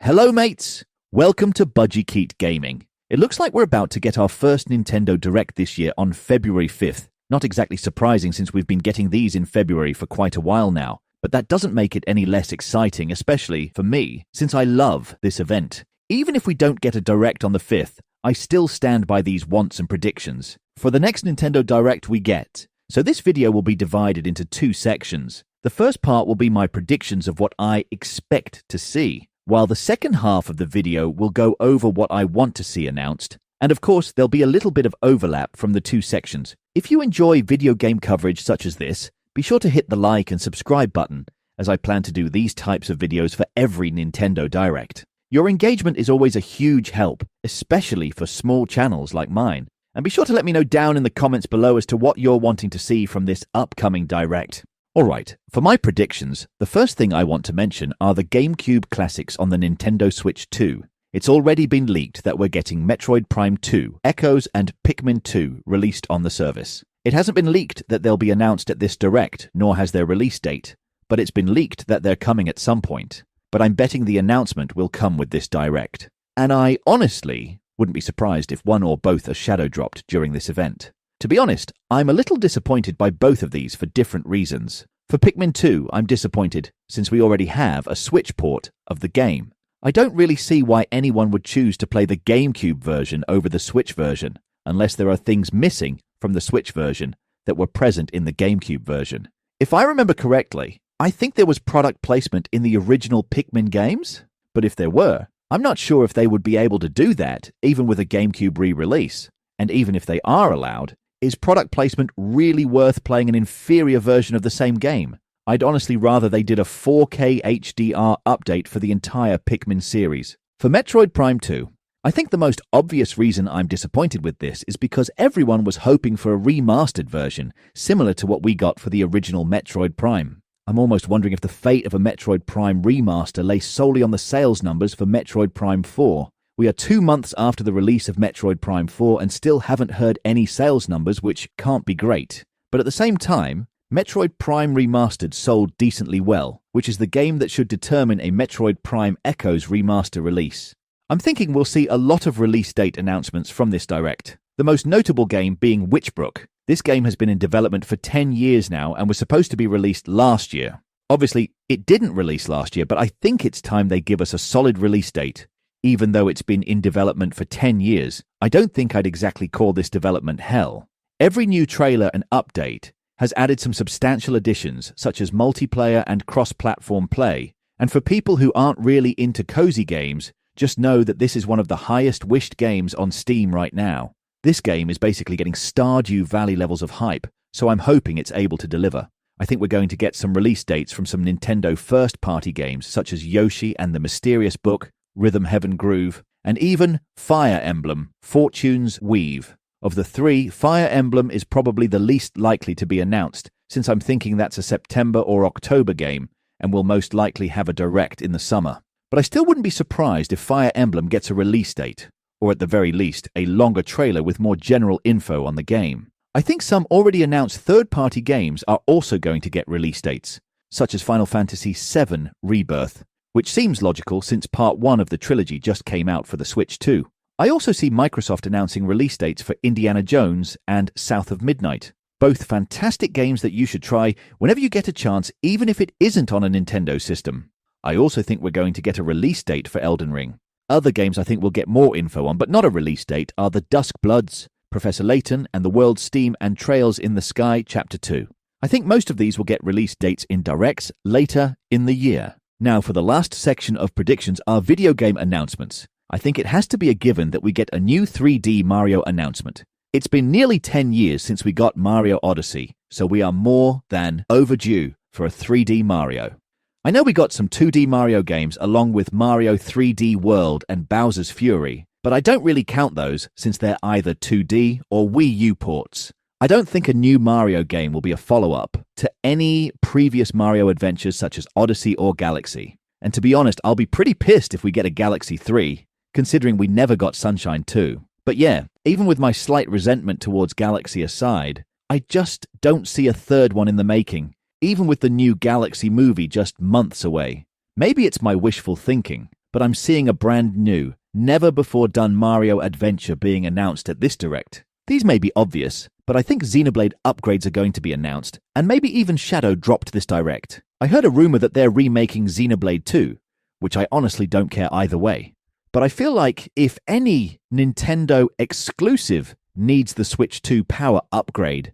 Hello mates! Welcome to Budgie Keat Gaming. It looks like we're about to get our first Nintendo Direct this year on February 5th. Not exactly surprising since we've been getting these in February for quite a while now, but that doesn't make it any less exciting, especially for me, since I love this event. Even if we don't get a Direct on the 5th, I still stand by these wants and predictions for the next Nintendo Direct we get. So this video will be divided into two sections. The first part will be my predictions of what I expect to see, while the second half of the video will go over what I want to see announced. And of course, there'll be a little bit of overlap from the two sections. If you enjoy video game coverage such as this, be sure to hit the like and subscribe button, as I plan to do these types of videos for every Nintendo Direct. Your engagement is always a huge help, especially for small channels like mine. And be sure to let me know down in the comments below as to what you're wanting to see from this upcoming Direct. Alright, for my predictions, the first thing I want to mention are the GameCube Classics on the Nintendo Switch 2. It's already been leaked that we're getting Metroid Prime 2, Echoes and Pikmin 2 released on the service. It hasn't been leaked that they'll be announced at this Direct, nor has their release date, but it's been leaked that they're coming at some point. But I'm betting the announcement will come with this Direct. And I honestly wouldn't be surprised if one or both are shadow dropped during this event. To be honest, I'm a little disappointed by both of these for different reasons. For Pikmin 2, I'm disappointed since we already have a Switch port of the game. I don't really see why anyone would choose to play the GameCube version over the Switch version, unless there are things missing from the Switch version that were present in the GameCube version. If I remember correctly, I think there was product placement in the original Pikmin games, but if there were, I'm not sure if they would be able to do that even with a GameCube re-release. And even if they are allowed, is product placement really worth playing an inferior version of the same game? I'd honestly rather they did a 4K HDR update for the entire Pikmin series. For Metroid Prime 2, I think the most obvious reason I'm disappointed with this is because everyone was hoping for a remastered version, similar to what we got for the original Metroid Prime. I'm almost wondering if the fate of a Metroid Prime remaster lay solely on the sales numbers for Metroid Prime 4. We are 2 months after the release of Metroid Prime 4 and still haven't heard any sales numbers, which can't be great. But at the same time, Metroid Prime Remastered sold decently well, which is the game that should determine a Metroid Prime Echoes remaster release. I'm thinking we'll see a lot of release date announcements from this Direct. The most notable game being Witchbrook. This game has been in development for 10 years now and was supposed to be released last year. Obviously, it didn't release last year, but I think it's time they give us a solid release date. Even though it's been in development for 10 years, I don't think I'd exactly call this development hell. Every new trailer and update has added some substantial additions, such as multiplayer and cross-platform play. And for people who aren't really into cozy games, just know that this is one of the highest wished games on Steam right now. This game is basically getting Stardew Valley levels of hype, so I'm hoping it's able to deliver. I think we're going to get some release dates from some Nintendo first-party games, such as Yoshi and the Mysterious Book, Rhythm Heaven Groove, and even Fire Emblem, Fortune's Weave. Of the three, Fire Emblem is probably the least likely to be announced, since I'm thinking that's a September or October game, and will most likely have a Direct in the summer. But I still wouldn't be surprised if Fire Emblem gets a release date, or at the very least, a longer trailer with more general info on the game. I think some already announced third-party games are also going to get release dates, such as Final Fantasy VII Rebirth, which seems logical since Part 1 of the trilogy just came out for the Switch 2. I also see Microsoft announcing release dates for Indiana Jones and South of Midnight. Both fantastic games that you should try whenever you get a chance, even if it isn't on a Nintendo system. I also think we're going to get a release date for Elden Ring. Other games I think we'll get more info on, but not a release date, are The Dusk Bloods, Professor Layton, and The World's Steam and Trails in the Sky Chapter 2. I think most of these will get release dates in Directs later in the year. Now for the last section of predictions are video game announcements. I think it has to be a given that we get a new 3D Mario announcement. It's been nearly 10 years since we got Mario Odyssey, so we are more than overdue for a 3D Mario. I know we got some 2D Mario games along with Mario 3D World and Bowser's Fury, but I don't really count those since they're either 2D or Wii U ports. I don't think a new Mario game will be a follow-up to any previous Mario adventures such as Odyssey or Galaxy. And to be honest, I'll be pretty pissed if we get a Galaxy 3, considering we never got Sunshine 2. But yeah, even with my slight resentment towards Galaxy aside, I just don't see a third one in the making, even with the new Galaxy movie just months away. Maybe it's my wishful thinking, but I'm seeing a brand new, never-before-done Mario adventure being announced at this Direct. These may be obvious, but I think Xenoblade upgrades are going to be announced, and maybe even Shadow dropped this Direct. I heard a rumor that they're remaking Xenoblade 2, which I honestly don't care either way. But I feel like if any Nintendo exclusive needs the Switch 2 power upgrade,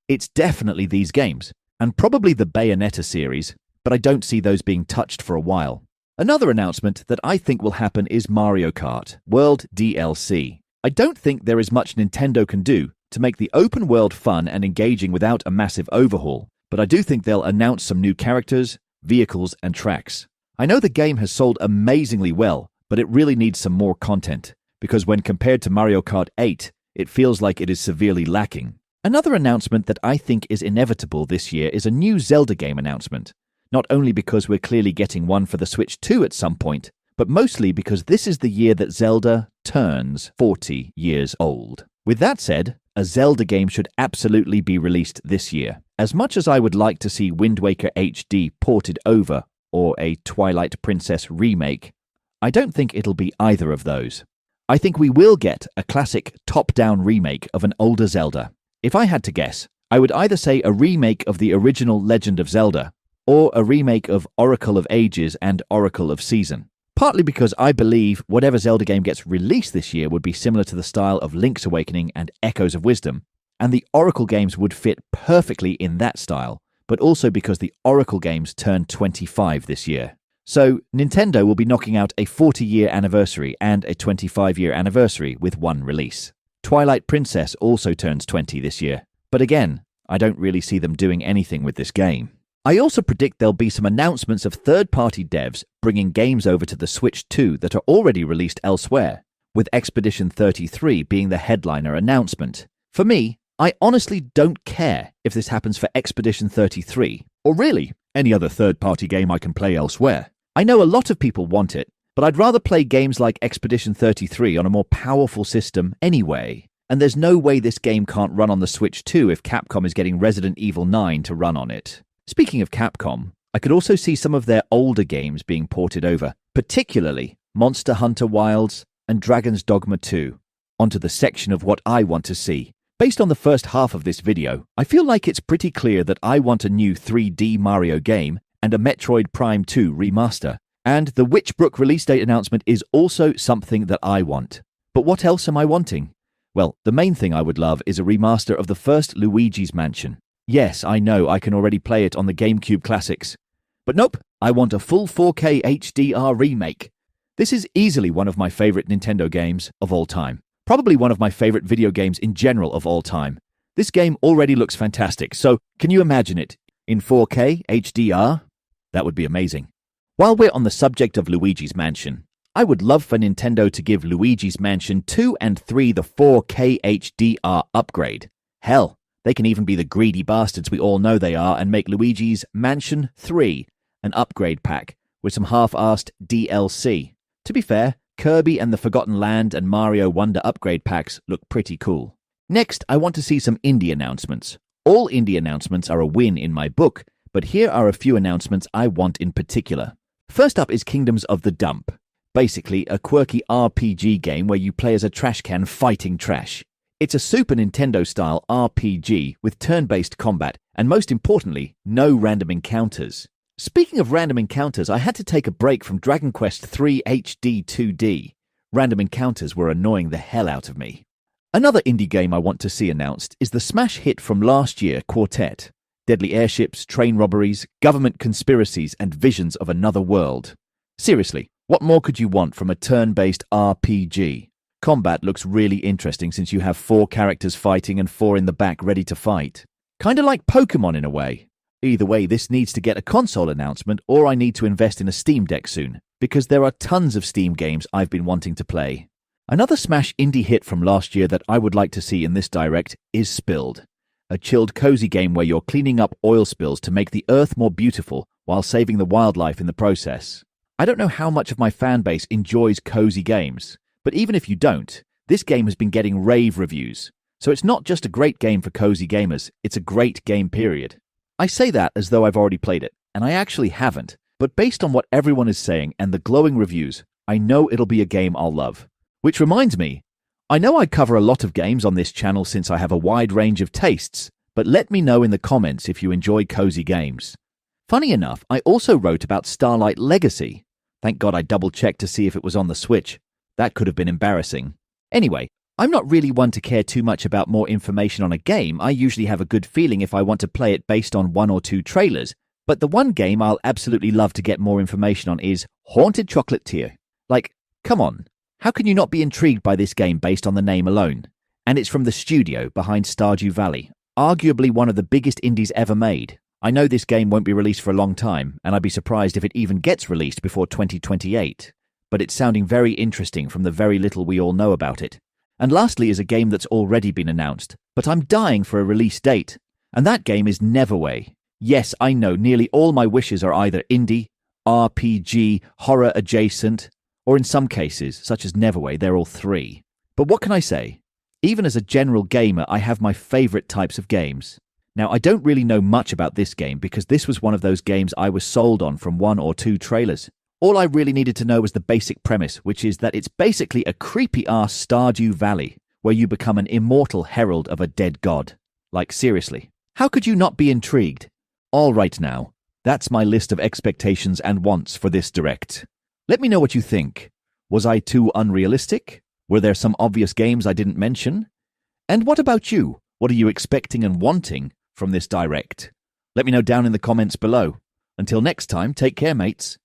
it's definitely these games, and probably the Bayonetta series, but I don't see those being touched for a while. Another announcement that I think will happen is Mario Kart World DLC. I don't think there is much Nintendo can do to make the open world fun and engaging without a massive overhaul, but I do think they'll announce some new characters, vehicles, and tracks. I know the game has sold amazingly well, but it really needs some more content, because when compared to Mario Kart 8, it feels like it is severely lacking. Another announcement that I think is inevitable this year is a new Zelda game announcement, not only because we're clearly getting one for the Switch 2 at some point, but mostly because this is the year that Zelda turns 40 years old. With that said, a Zelda game should absolutely be released this year. As much as I would like to see Wind Waker HD ported over, or a Twilight Princess remake, I don't think it'll be either of those. I think we will get a classic top-down remake of an older Zelda. If I had to guess, I would either say a remake of the original Legend of Zelda, or a remake of Oracle of Ages and Oracle of Season. Partly because I believe whatever Zelda game gets released this year would be similar to the style of Link's Awakening and Echoes of Wisdom, and the Oracle games would fit perfectly in that style, but also because the Oracle games turn 25 this year. So Nintendo will be knocking out a 40-year anniversary and a 25-year anniversary with one release. Twilight Princess also turns 20 this year, but again, I don't really see them doing anything with this game. I also predict there'll be some announcements of third-party devs bringing games over to the Switch 2 that are already released elsewhere, with Expedition 33 being the headliner announcement. For me, I honestly don't care if this happens for Expedition 33, or really any other third-party game I can play elsewhere. I know a lot of people want it, but I'd rather play games like Expedition 33 on a more powerful system anyway. And there's no way this game can't run on the Switch 2 if Capcom is getting Resident Evil 9 to run on it. Speaking of Capcom, I could also see some of their older games being ported over, particularly Monster Hunter Wilds and Dragon's Dogma 2, onto the section of what I want to see. Based on the first half of this video, I feel like it's pretty clear that I want a new 3D Mario game and a Metroid Prime 2 remaster. And the Witchbrook release date announcement is also something that I want. But what else am I wanting? Well, the main thing I would love is a remaster of the first Luigi's Mansion. Yes, I know I can already play it on the GameCube Classics. But nope, I want a full 4K HDR remake. This is easily one of my favorite Nintendo games of all time. Probably one of my favorite video games in general of all time. This game already looks fantastic, so can you imagine it in 4K HDR? That would be amazing. While we're on the subject of Luigi's Mansion, I would love for Nintendo to give Luigi's Mansion 2 and 3 the 4K HDR upgrade. Hell, they can even be the greedy bastards we all know they are and make Luigi's Mansion 3 an upgrade pack with some half-assed DLC. To be fair, Kirby and the Forgotten Land and Mario Wonder upgrade packs look pretty cool. Next, I want to see some indie announcements. All indie announcements are a win in my book, but here are a few announcements I want in particular. First up is Kingdoms of the Dump. Basically, a quirky RPG game where you play as a trash can fighting trash. It's a Super Nintendo-style RPG with turn-based combat, and most importantly, no random encounters. Speaking of random encounters, I had to take a break from Dragon Quest III HD 2D. Random encounters were annoying the hell out of me. Another indie game I want to see announced is the smash hit from last year, Quartet. Deadly airships, train robberies, government conspiracies, and visions of another world. Seriously, what more could you want from a turn-based RPG? Combat looks really interesting since you have 4 characters fighting and 4 in the back ready to fight. Kinda like Pokemon in a way. Either way, this needs to get a console announcement or I need to invest in a Steam Deck soon, because there are tons of Steam games I've been wanting to play. Another smash indie hit from last year that I would like to see in this Direct is Spilled. A chilled, cozy game where you're cleaning up oil spills to make the Earth more beautiful while saving the wildlife in the process. I don't know how much of my fan base enjoys cozy games, but even if you don't, this game has been getting rave reviews. So it's not just a great game for cozy gamers, it's a great game period. I say that as though I've already played it, and I actually haven't, but based on what everyone is saying and the glowing reviews, I know it'll be a game I'll love. Which reminds me, I know I cover a lot of games on this channel since I have a wide range of tastes, but let me know in the comments if you enjoy cozy games. Funny enough, I also wrote about Starlight Legacy. Thank God I double-checked to see if it was on the Switch. That could have been embarrassing. Anyway, I'm not really one to care too much about more information on a game. I usually have a good feeling if I want to play it based on 1 or 2 trailers. But the one game I'll absolutely love to get more information on is Haunted Chocolatier. Like, come on. How can you not be intrigued by this game based on the name alone? And it's from the studio behind Stardew Valley, arguably one of the biggest indies ever made. I know this game won't be released for a long time, and I'd be surprised if it even gets released before 2028. But it's sounding very interesting from the very little we all know about it. And lastly is a game that's already been announced, but I'm dying for a release date. And that game is Neverway. Yes, I know, nearly all my wishes are either indie, RPG, horror adjacent, or in some cases, such as Neverway, they're all 3. But what can I say? Even as a general gamer, I have my favorite types of games. Now, I don't really know much about this game because this was one of those games I was sold on from 1 or 2 trailers. All I really needed to know was the basic premise, which is that it's basically a creepy-ass Stardew Valley, where you become an immortal herald of a dead god. Like, seriously. How could you not be intrigued? All right now, that's my list of expectations and wants for this direct. Let me know what you think. Was I too unrealistic? Were there some obvious games I didn't mention? And what about you? What are you expecting and wanting from this direct? Let me know down in the comments below. Until next time, take care, mates.